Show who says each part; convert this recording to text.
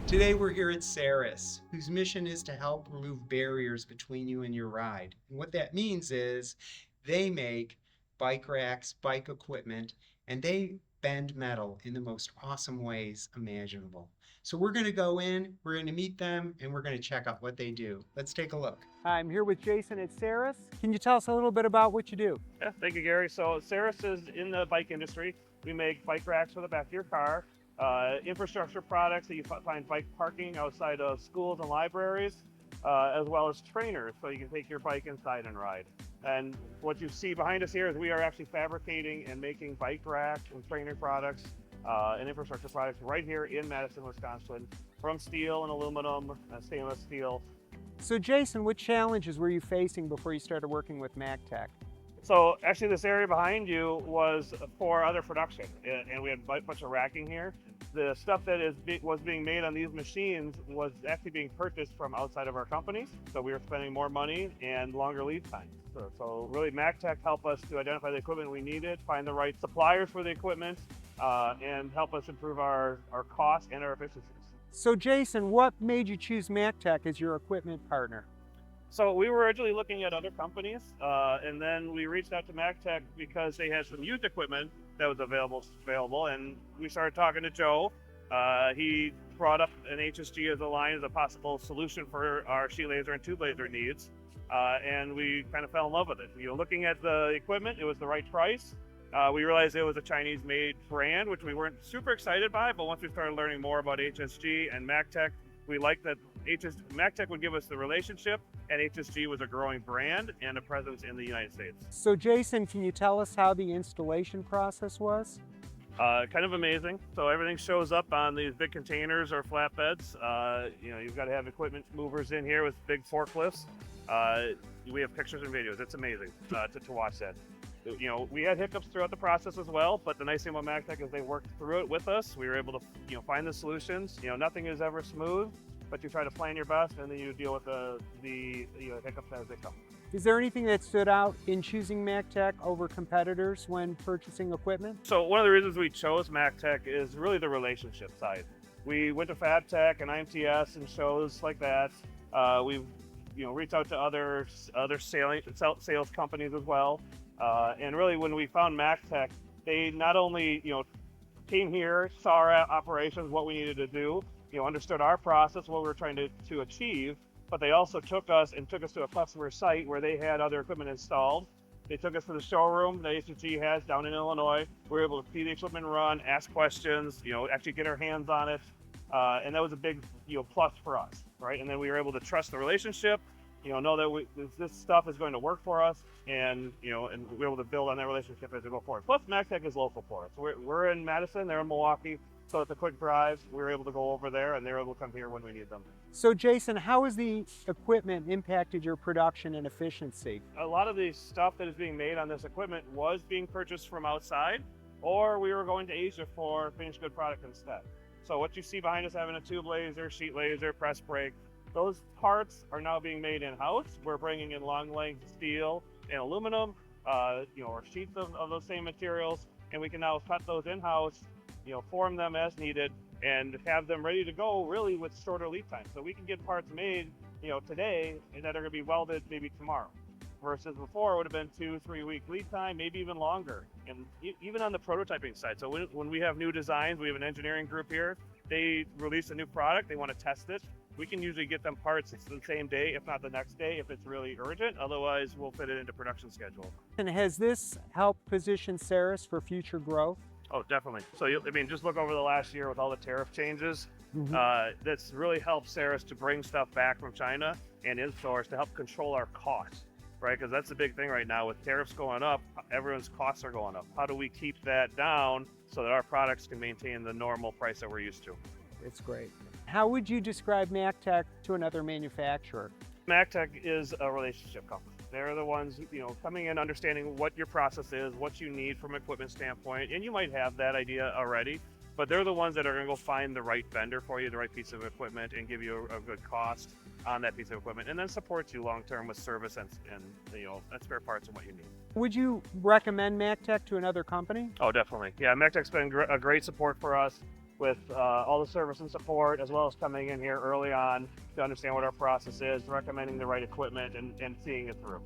Speaker 1: Today we're here at Saris, whose mission is to help remove barriers between you and your ride. And what that means is they make bike racks, bike equipment, and they bend metal in the most awesome ways imaginable. So we're going to go in, we're going to meet them, and we're going to check out what they do. Let's take a look.
Speaker 2: I'm here with Jason at Saris. Can you tell us a little bit about what you do?
Speaker 3: Yeah, thank you, Gary. So Saris is in the bike industry. We make bike racks for the back of your car, infrastructure products that you find bike parking outside of schools and libraries, as well as trainers, so you can take your bike inside and ride. And what you see behind us here is we are actually fabricating and making bike racks and trainer products and infrastructure products right here in Madison, Wisconsin, from steel and aluminum and stainless steel.
Speaker 2: So Jason, what challenges were you facing before you started working with MacTech?
Speaker 3: So actually this area behind you was for other production, and we had a bunch of racking here. The stuff that was being made on these machines was actually being purchased from outside of our company, so we were spending more money and longer lead times. So really MacTech helped us to identify the equipment we needed, find the right suppliers for the equipment, and help us improve our costs and our efficiencies.
Speaker 2: So Jason, what made you choose MacTech as your equipment partner?
Speaker 3: So we were originally looking at other companies, and then we reached out to MacTech because they had some used equipment that was available, and we started talking to Joe. He brought up an HSG as a line as a possible solution for our sheet laser and tube laser needs, and we kind of fell in love with it. Looking at the equipment, it was the right price. We realized it was a Chinese-made brand, which we weren't super excited by, but once we started learning more about HSG and MacTech, we liked that MacTech would give us the relationship, and HSG was a growing brand and a presence in the United States.
Speaker 2: So Jason, can you tell us how the installation process was?
Speaker 3: Kind of amazing. So everything shows up on these big containers or flatbeds. You've got to have equipment movers in here with big forklifts. We have pictures and videos. It's amazing to watch that. We had hiccups throughout the process as well, but the nice thing about MacTech is they worked through it with us. We were able to, find the solutions. Nothing is ever smooth, but you try to plan your best, and then you deal with the hiccups as they come.
Speaker 2: Is there anything that stood out in choosing MacTech over competitors when purchasing equipment?
Speaker 3: So one of the reasons we chose MacTech is really the relationship side. We went to FabTech and IMTS and shows like that. We've reached out to other sales companies as well. And really, when we found MacTech, they not only came here, saw our operations, what we needed to do, understood our process, what we were trying to achieve, but they also took us to a customer site where they had other equipment installed. They took us to the showroom that HSG has down in Illinois. We were able to see the equipment run, ask questions, actually get our hands on it, and that was a big plus for us, right? And then we were able to trust the relationship. Know that this stuff is going to work for us, and we're able to build on that relationship as we go forward. Plus, MacTech is local for us. We're in Madison, they're in Milwaukee, so it's a quick drive. We were able to go over there, and they're able to come here when we need them.
Speaker 2: So Jason, how has the equipment impacted your production and efficiency?
Speaker 3: A lot of the stuff that is being made on this equipment was being purchased from outside, or we were going to Asia for finished good product instead. So what you see behind us, having a tube laser, sheet laser, press brake, those parts are now being made in-house. We're bringing in long length steel and aluminum, or sheets of those same materials, and we can now cut those in-house, form them as needed, and have them ready to go really with shorter lead time. So we can get parts made, today that are going to be welded maybe tomorrow, versus before it would have been 2-3 week lead time, maybe even longer. And even on the prototyping side. So when we have new designs, we have an engineering group here. They release a new product, they want to test it. We can usually get them parts the same day, if not the next day, if it's really urgent. Otherwise, we'll fit it into production schedule.
Speaker 2: And has this helped position Saris for future growth?
Speaker 3: Oh, definitely. So, just look over the last year with all the tariff changes. That's really helped Saris to bring stuff back from China and in-source to help control our costs, right? Because that's the big thing right now. With tariffs going up, everyone's costs are going up. How do we keep that down so that our products can maintain the normal price that we're used to?
Speaker 2: It's great. How would you describe MacTech to another manufacturer?
Speaker 3: MacTech is a relationship company. They're the ones, coming in, understanding what your process is, what you need from an equipment standpoint, and you might have that idea already, but they're the ones that are going to go find the right vendor for you, the right piece of equipment, and give you a good cost on that piece of equipment, and then support you long-term with service and spare parts and what you need.
Speaker 2: Would you recommend MacTech to another company?
Speaker 3: Oh, definitely. Yeah, MacTech's been a great support for us. with all the service and support, as well as coming in here early on to understand what our process is, recommending the right equipment, and seeing it through.